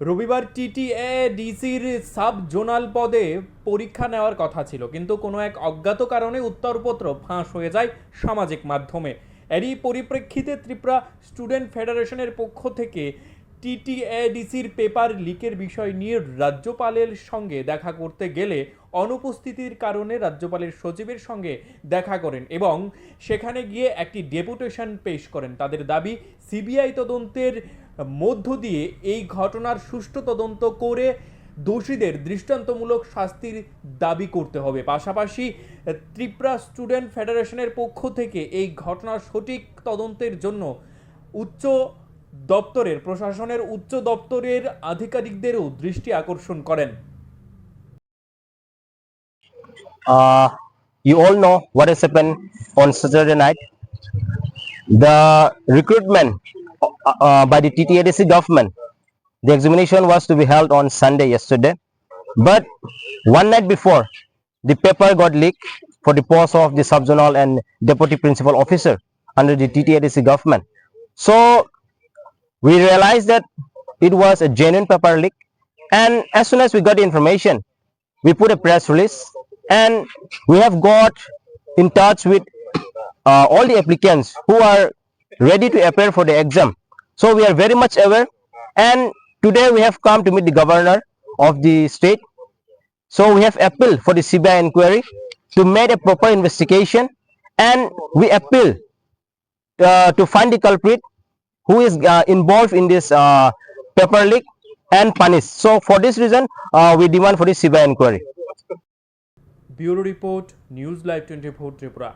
রবিবার টিটিএডিসির sub zonal পদে পরীক্ষা নেওয়ার কথা ছিল, কিন্তু কোনো এক অজ্ঞাত কারণে উত্তরপত্র ফাঁস হয়ে যায় সামাজিক মাধ্যমে। এরই পরিপ্রেক্ষিতে ত্রিপুরা স্টুডেন্ট ফেডারেশনের পক্ষ থেকে টিটিএডিসির পেপার লিকের বিষয় নিয়ে রাজ্যপালের সঙ্গে দেখা করতে গেলে অনুপস্থিতির কারণে রাজ্যপালের সচিবের সঙ্গে দেখা করেন এবং সেখানে গিয়ে একটি ডেপুটেশন পেশ করেন। তাদের দাবি, সিবিআই তদন্তের মধ্য দিয়ে এই ঘটনার সুষ্ঠু তদন্ত করে দোষীদের দৃষ্টান্তমূলক শাস্তির দাবি করতে হবে। পাশাপাশি ত্রিপুরা স্টুডেন্ট ফেডারেশনের পক্ষ থেকে এই ঘটনার সঠিক তদন্তের জন্য উচ্চ দপ্তরের প্রশাসনের উচ্চ দপ্তরের আধিকারিকদেরও দৃষ্টি আকর্ষণ করেন। You all know what has happened on Saturday night. The recruitment by the TTADC government, the examination was to be held on Sunday yesterday, but one night before, the paper got leaked for the post of the subzonal and deputy principal officer under the TTADC government. So we realized that it was a genuine paper leak, and as soon as we got the information, we put a press release, and we have got in touch with all the applicants who are ready to appear for the exam. So we are very much aware, and today we have come to meet the governor of the state. So we have appealed for the CBI inquiry to make a proper investigation, and we appeal to find the culprit who is involved in this paper leak and punish. So for this reason, we demand for the CBI inquiry. Bureau report, news live 24 Tripura.